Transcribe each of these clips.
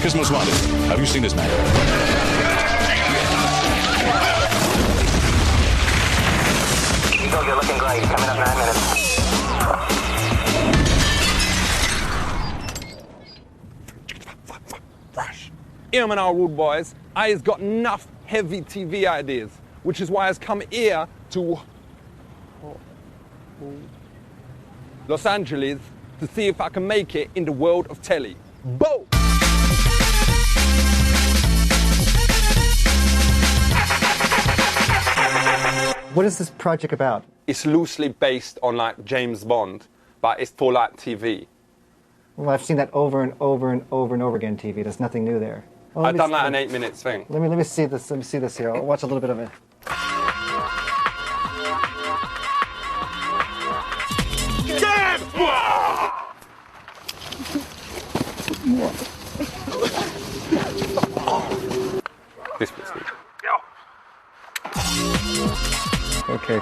America's Most Wanted. Have you seen this man? Eagle, you're looking great. Coming up 9 minutes. Here, man, our rude boys. I's got enough heavy TV ideas, which is why I's come here to Los Angeles to see if I can make it in the world of telly. Boom! What is this project about? It's loosely based on like James Bond, but it's for like TV. Well, I've seen that over and over and over and over again on TV. There's nothing new there. Well, I've done like an 8 minutes thing. Let me see this. Let me see this here. I'll watch a little bit of it. This bit's good. Okay,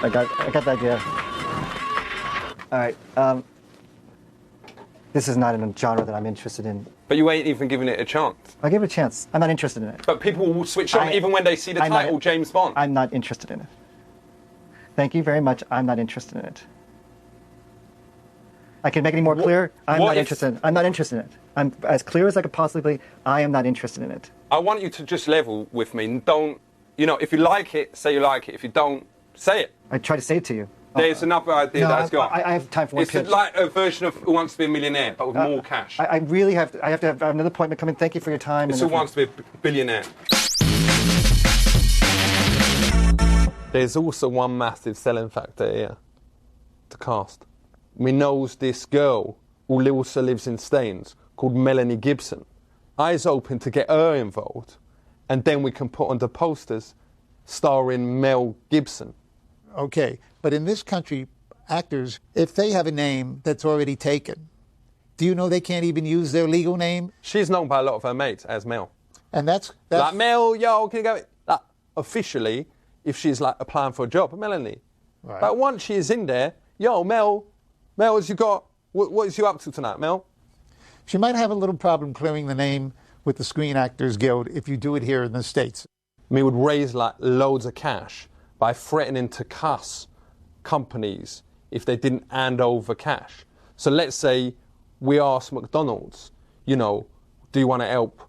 I got the idea. All right. This is not in a genre that I'm interested in. But you ain't even giving it a chance. I'll give it a chance. I'm not interested in it. But people will switch on even when they see the title James Bond. I'm not interested in it. Thank you very much. I'm not interested in it. I can make it any more clear. I'm not interested in it. I'm as clear as I could possibly be. I am not interested in it. I want you to just level with me. Don't, if you like it, say you like it. If you don't, say it. I try to say it to you. There's another idea that I've got. I have time for one pitch. It's like a version of Who Wants to Be a Millionaire, but with more cash. I really have to. I have to have another appointment coming. Thank you for your time. It's Who Wants to Be a Billionaire. There's also one massive selling factor here. The cast. We knows this girl who also lives in Staines called Melanie Gibson. I's hoping to get her involved, and then we can put on the posters starring Mel Gibson. Okay, but in this country, actors, if they have a name that's already taken, do you know they can't even use their legal name? She's known by a lot of her mates as Mel. And that's like, Mel, yo, can you go? Like, officially, if she's like applying for a job, Melanie. Right. But once she is in there, yo, Mel, has you got, what is you up to tonight, Mel? She might have a little problem clearing the name with the Screen Actors Guild if you do it here in the States. We would raise like loads of cash by threatening to cuss companies if they didn't hand over cash. So let's say we ask McDonald's, do you want to help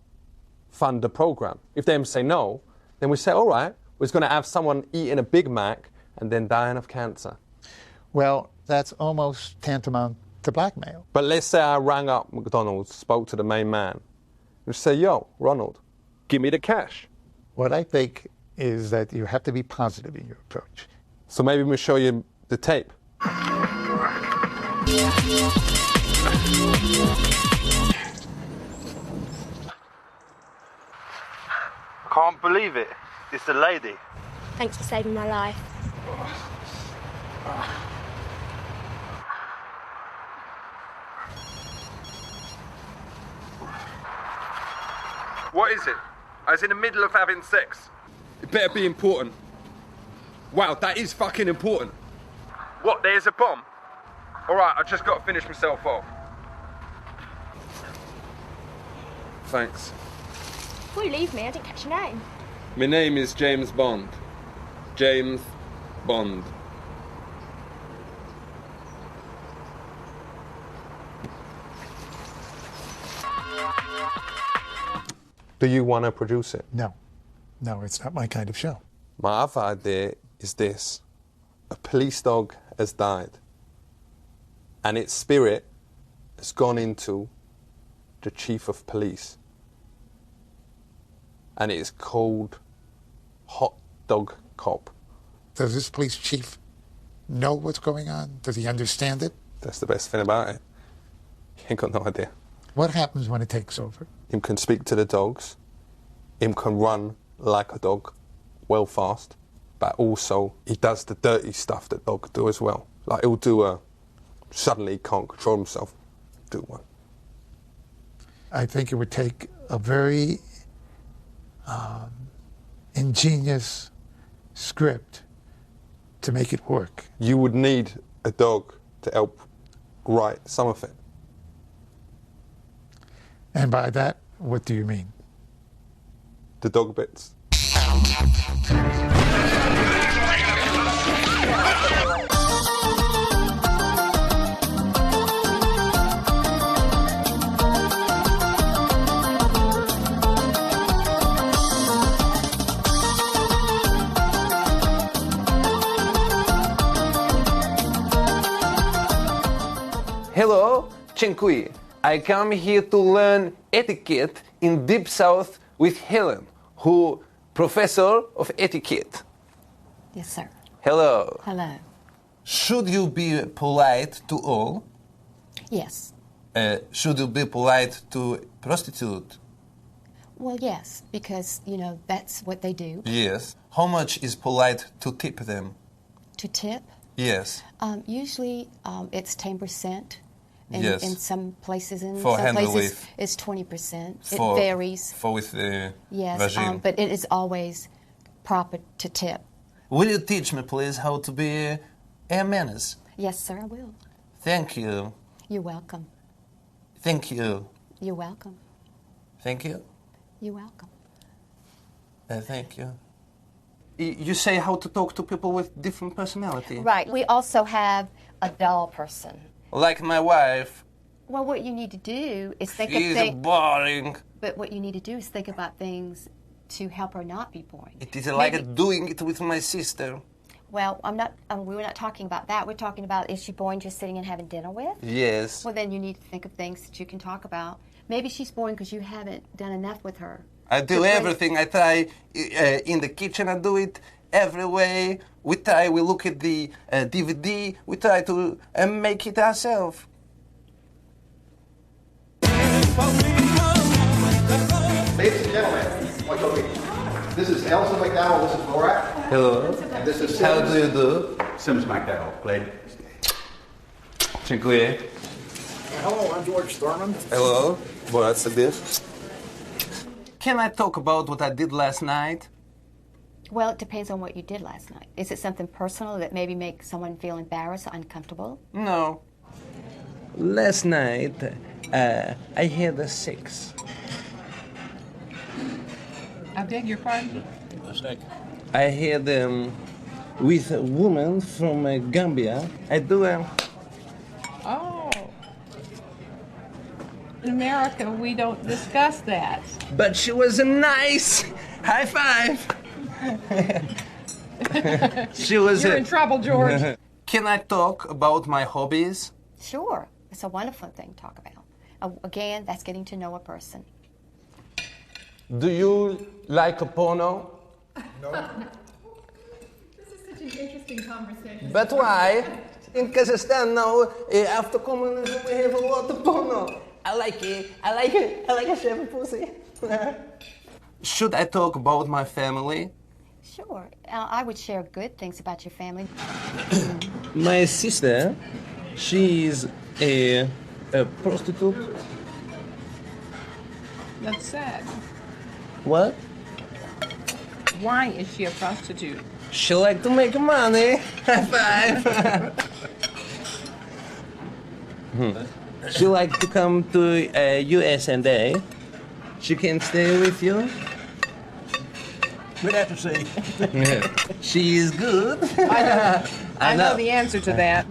fund the program? If they say no, then we say, all right, we're going to have someone eating a Big Mac and then dying of cancer. Well, that's almost tantamount to blackmail. But let's say I rang up McDonald's, spoke to the main man, and say, yo, Ronald, give me the cash. What I think is that you have to be positive in your approach. So maybe we'll show you the tape. Can't believe it. It's the lady. Thanks for saving my life. What is it? I was in the middle of having sex. It better be important. Wow, that is fucking important. What, there's a bomb? Alright, I just got to finish myself off. Thanks. Before you leave me, I didn't catch your name. My name is James Bond. James Bond. Do you want to produce it? No. No, it's not my kind of show. My other idea is this. A police dog has died, and its spirit has gone into the chief of police. And it is called Hot Dog Cop. Does this police chief know what's going on? Does he understand it? That's the best thing about it. He ain't got no idea. What happens when it takes over? Him can speak to the dogs. Him can run like a dog, well fast. But also, he does the dirty stuff that dogs do as well. Like, he'll do suddenly he can't control himself. Do one. I think it would take a very ingenious script to make it work. You would need a dog to help write some of it. And by that, What do you mean? The dog bits. Hello, Chenkui. I come here to learn etiquette in Deep South with Helen, who professor of etiquette. Yes, sir. Hello. Hello. Should you be polite to all? Yes. Should you be polite to prostitute? Well, yes, because, that's what they do. Yes. How much is polite to tip them? To tip, Yes. usually it's 10%. Yes. In some places, For some handle places with- it's 20%. For- It varies. For with the Yes, vagina. but it is always proper to tip. Will you teach me, please, how to be a manners? Yes, sir, I will. Thank you. You're welcome. Thank you. You're welcome. Thank you. You're welcome. Thank you. You say how to talk to people with different personality. Right. We also have a dull person. Like my wife. Well, what you need to do is think of She's things. boring. But what you need to do is think about things to help her not be boring. It is like Maybe- doing it with my sister. Well, I'm not. We're not talking about that. We're talking about, is she boring just sitting and having dinner with? Yes. Well, then you need to think of things that you can talk about. Maybe she's boring because you haven't done enough with her. I do To bring- everything. I try in the kitchen. I do it every way. We try. We look at the DVD. We try to make it ourselves. Ladies and gentlemen, this is Elsa McDowell, this is Borat, Hello. and this is How Sims. do you do? Sims McDowell, played. Dziękuję. Hello, I'm George Thurman. Hello. Borat Sadir. Can I talk about what I did last night? Well, it depends on what you did last night. Is it something personal that maybe makes someone feel embarrassed or uncomfortable? No. Last night, I had a sex. I beg your pardon? I had with a woman from Gambia. I do Oh. In America, we don't discuss that. but she was nice. High five. She was. You're in trouble, George. Can I talk about my hobbies? Sure. It's a wonderful thing to talk about. Again, that's getting to know a person. Do you like a porno? This is such an interesting conversation. But why? In Kazakhstan now, after communism, we have a lot of porno. I like it. I like it. I like a shaving pussy. Should I talk about my family? Sure. I would share good things about your family. My sister, she is a prostitute. That's sad. What? Why is she a prostitute? She like to make money. High five. She like to come to USA. She can stay with you. We'd have to see. She is good. I know the answer to that.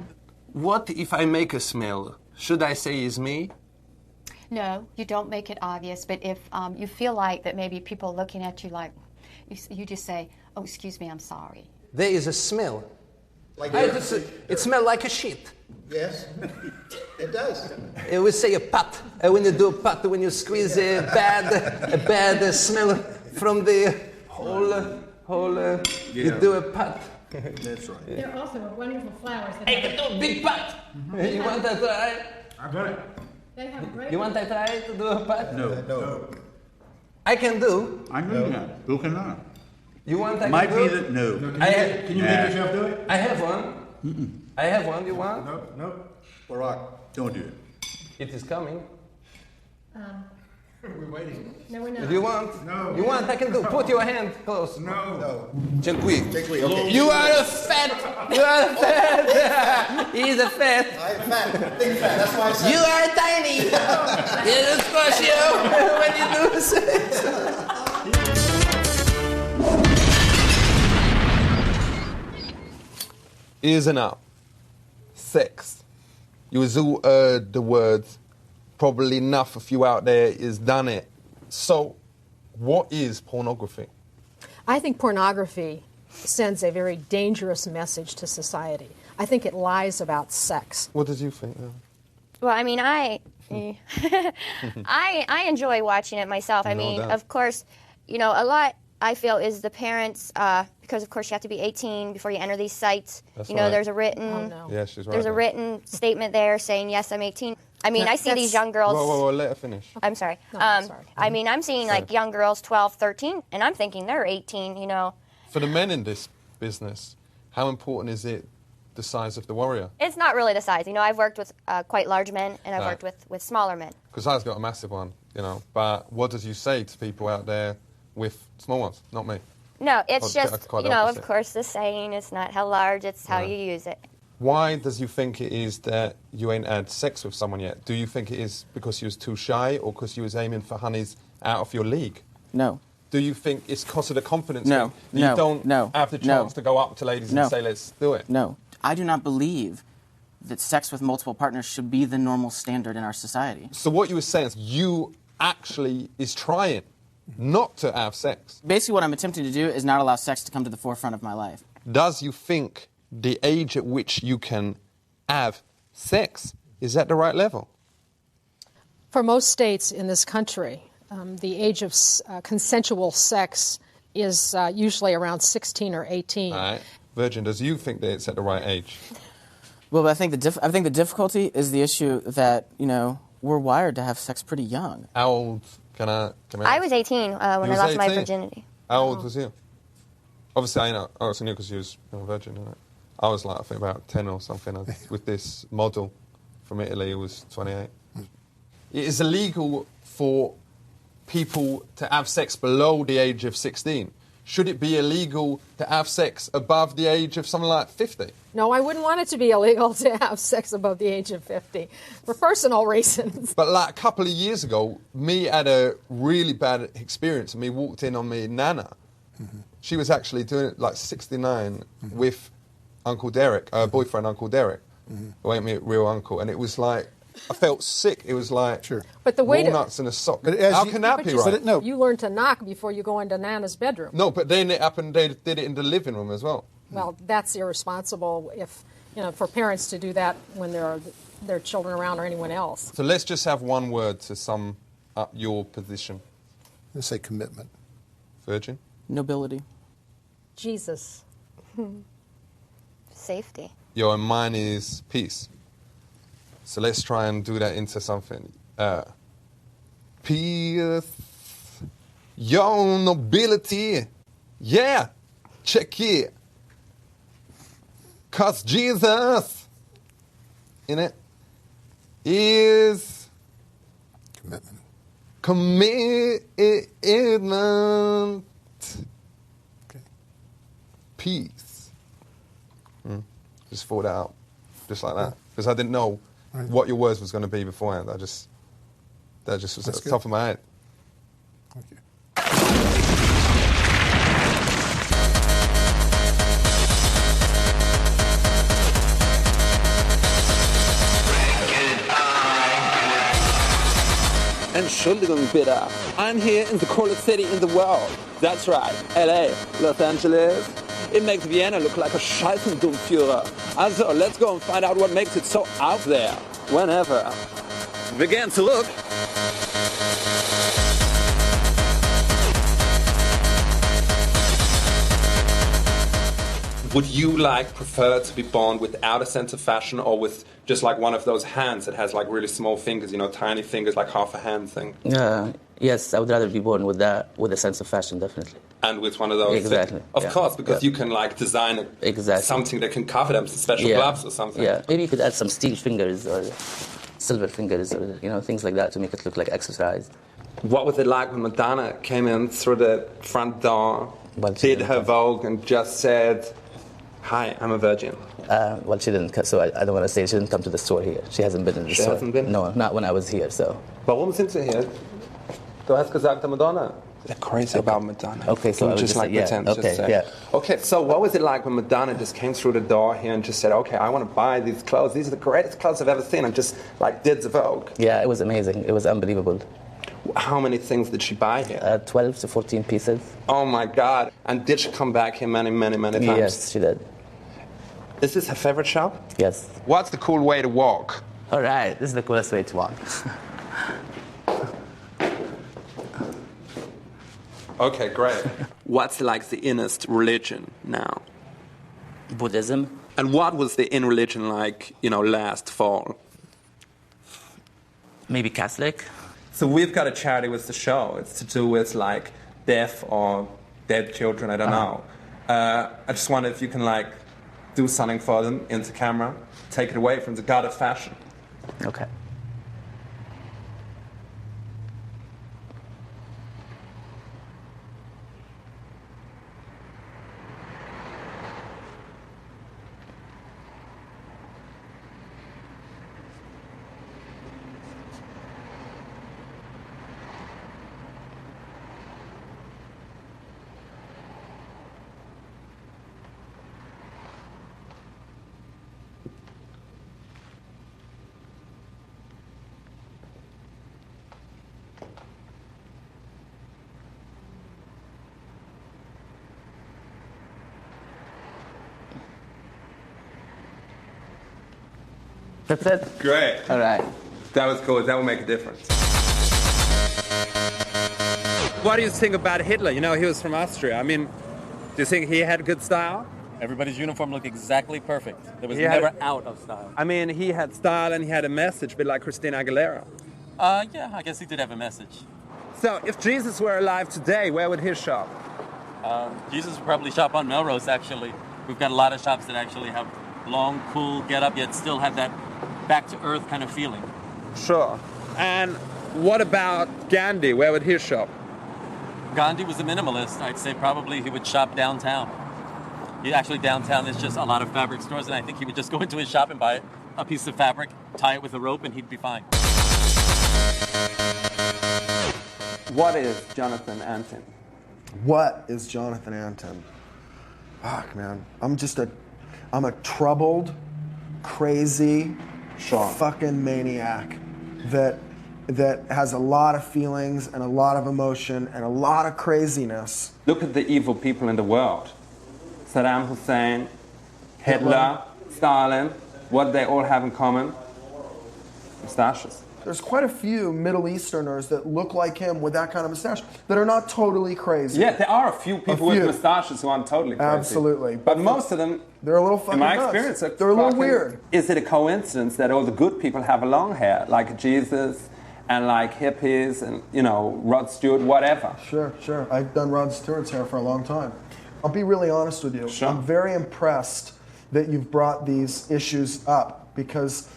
What if I make a smell? Should I say it's me? No, you don't make it obvious, but if you feel like that maybe people are looking at you like, you just say, oh, excuse me, I'm sorry. There is a smell. Like It smells like a shit. Yes, it does. We say a pat. When you do a pat, when you squeeze a bad smell from the whole you do a pat. That's right. There are also wonderful flowers that I can do a big pat. You want to try? I've done it. they have great. You want to try to do a pat? No. I can do. I know you can. Who cannot? You want I Might can be do? that no. Can you make yourself do it? I have one. I have one. You want? No. Barack. Don't do it. It is coming. We're waiting. No, we're not. If you want, No. you want, I can do. Put your hand close. No. Jianqui. Jianqui, okay. You are a fat. You are a fat. He's a fat. I'm fat. Big fat. That's why I said. You are tiny. It'll squash you when you do sex. Isn't up. Sex. You has all heard the words. Probably enough of you out there is done it. So, what is pornography? I think pornography sends a very dangerous message to society. I think it lies about sex. What did you think? Well, I mean, I enjoy watching it myself. I mean, doubt. of course, you know, a lot I feel is the parents, because of course you have to be 18 before you enter these sites. That's you know, right. there's a written, Oh, no. Yeah, she's right. there's a there. written statement there saying yes, I'm 18. I mean, I see That's- these young girls. Whoa, let her finish. I'm sorry. No, I'm sorry. I mean, I'm seeing like young girls, 12, 13, and I'm thinking they're 18. You know, For the men in this business, how important is it the size of the warrior? it's not really the size. You know, I've worked with quite large men, and I've Right. worked with smaller men. Because I've got a massive one, you know. But what does you say to people out there with small ones? Not me. No, it's Oh, just, quite you know, opposite. of course, the saying, it's not how large, it's how Yeah. you use it. Why does you think it is that you ain't had sex with someone yet? Do you think it is because you was too shy or because you was aiming for honeys out of your league? No. Do you think it's because of the confidence No, thing? You no, don't no, have the no. chance to go up to ladies No. and say, let's do it? No. I do not believe that sex with multiple partners should be the normal standard in our society. So what you were saying is you actually is trying not to have sex. Basically, what I'm attempting to do is not allow sex to come to the forefront of my life. Does you think the age at which you can have sex is at the right level? For most states in this country, the age of consensual sex is usually around 16 or 18. All right. Virgin, does you think that it's at the right age? Well, but I think the difficulty is the issue that, you know, we're wired to have sex pretty young. How old can I I was 18 when I was lost my 18? virginity. How old was you? Obviously, I know. I was knew because you was a virgin, innit? I was like, I think about 10 or something with this model from Italy who was 28. It is illegal for people to have sex below the age of 16. Should it be illegal to have sex above the age of something like 50? No, I wouldn't want it to be illegal to have sex above the age of 50 for personal reasons. But like a couple of years ago, me had a really bad experience and me walked in on me nana. Mm-hmm. She was actually doing it like 69 with Uncle Derek, her boyfriend Uncle Derek, who ain't me real uncle. And it was like, I felt sick. It was like But the way to- walnuts in a sock. But as How you- can that But be you- right? You learn to knock before you go into Nana's bedroom. No, but then it happened, they did it in the living room as well. Well, that's irresponsible if, you know, for parents to do that when there are their children around or anyone else. So let's just have one word to sum up your position. Let's say commitment. Virgin? Nobility. Jesus. Safety. Yo, and mine is peace. So let's try and do that into something. Peace, your nobility. Yeah, check it. 'Cause Jesus, in it, is commitment. Peace. Just thought that out, just like that, because I didn't know what your words was going to be beforehand. That just was at the top of my head. Entschuldigung bitte. I'm here in the coolest city in the world. That's right, LA, Los Angeles. It makes Vienna look like a Scheißendummführer. Also, let's go and find out what makes it so out there. Whenever. Wir gehen zurück. Would you prefer to be born without a sense of fashion or with just like one of those hands that has like really small fingers, you know, tiny fingers, like half a hand thing? Yes, I would rather be born with that, with a sense of fashion, definitely. And with one of those Exactly. things? Of course, because you can like design something that can cover them, some special gloves or something. Yeah, maybe you could add some steel fingers or silver fingers or, you know, things like that to make it look like exercise. What was it like when Madonna came in through the front door, did her Vogue, and just said, "Hi, I'm a virgin"? Well, she didn't, so I don't want to say she didn't come to the store here. She hasn't been in the store. She hasn't been? No, not when I was here, so. Warum sind Sie hier? Du hast gesagt, Madonna. They're crazy about Madonna. Okay, so I would just like say, pretend. okay, just say. yeah. Okay, so what was it like when Madonna just came through the door here and just said, "Okay, I want to buy these clothes. These are the greatest clothes I've ever seen," and just like did the Vogue? Yeah, it was amazing. It was unbelievable. How many things did she buy here? 12 to 14 pieces. Oh my God! And did she come back here many, many, many times? Yes, she did. Is this her favorite shop? Yes. What's the cool way to walk? All right, this is the coolest way to walk. Okay, great. What's like the innest religion now? Buddhism. And what was the in religion like, last fall? Maybe Catholic. So we've got a charity with the show. It's to do with like deaf or dead children, I don't know. I just wonder if you can like do something for them into camera, take it away from the god of fashion. Okay. That's it? Great. All right. That was cool. That will make a difference. What do you think about Hitler? He was from Austria. I mean, do you think he had good style? Everybody's uniform looked exactly perfect. There was never out of style. I mean, he had style and he had a message, a bit like Christina Aguilera. Yeah, I guess he did have a message. So, if Jesus were alive today, where would he shop? Jesus would probably shop on Melrose, actually. We've got a lot of shops that actually have long, cool get-up, yet still have that back-to-earth kind of feeling. Sure. And what about Gandhi? Where would he shop? Gandhi was a minimalist. I'd say probably he would shop downtown. Actually, downtown is just a lot of fabric stores, and I think he would just go into his shop and buy a piece of fabric, tie it with a rope, and he'd be fine. What is Jonathan Antin? What is Jonathan Antin? Fuck, man. I'm a troubled, crazy, fucking maniac that has a lot of feelings and a lot of emotion and a lot of craziness. Look at the evil people in the world. Saddam Hussein, Hitler, Stalin, what they all have in common? Mustaches. There's quite a few Middle Easterners that look like him with that kind of mustache that are not totally crazy. Yeah, there are a few people with mustaches who aren't totally crazy. Absolutely. But most of them, they're a little fucking in my nuts. experience, they're a little weird. Is it a coincidence that all the good people have long hair, like Jesus and like hippies and, Rod Stewart, whatever? Sure. I've done Rod Stewart's hair for a long time. I'll be really honest with you. Sure. I'm very impressed that you've brought these issues up because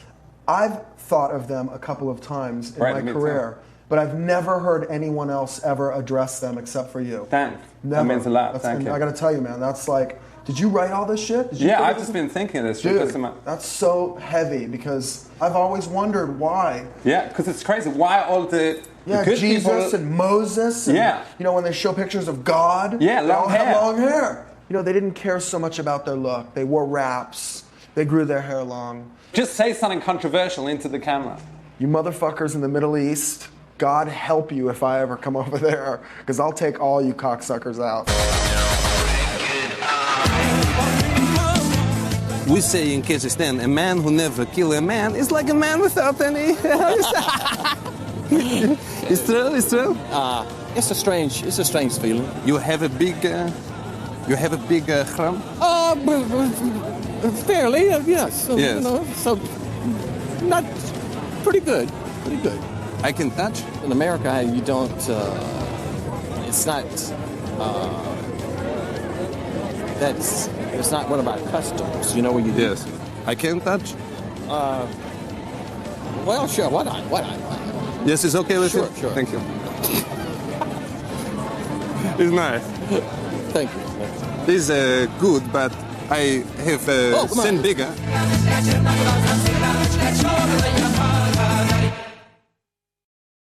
I've thought of them a couple of times in my career, but I've never heard anyone else ever address them except for you. Thanks. Never. That means a lot. Thank you. I got to tell you, man, that's like, did you write all this shit? Yeah, I've just been thinking of this. Dude, that's so heavy because I've always wondered why. Yeah, because it's crazy. Why all the good Jesus people... and Moses. And, when they show pictures of God. Yeah, they all hair. have long hair. They didn't care so much about their look. They wore wraps. They grew their hair long. Just say something controversial into the camera. You motherfuckers in the Middle East, God help you if I ever come over there, because I'll take all you cocksuckers out. We say in Kazakhstan, a man who never kill a man is like a man without any... It's true? It's a strange feeling. You have a big... khram? Fairly, yes. So, yes. Not pretty good. I can touch. In America, you don't. It's not. It's not one of our customs. What you do. Yes. I can touch. Well, sure. Why not? Yes, it's okay with you. Sure. Thank you. It's nice. Thank you. This is good, but I have sent bigger.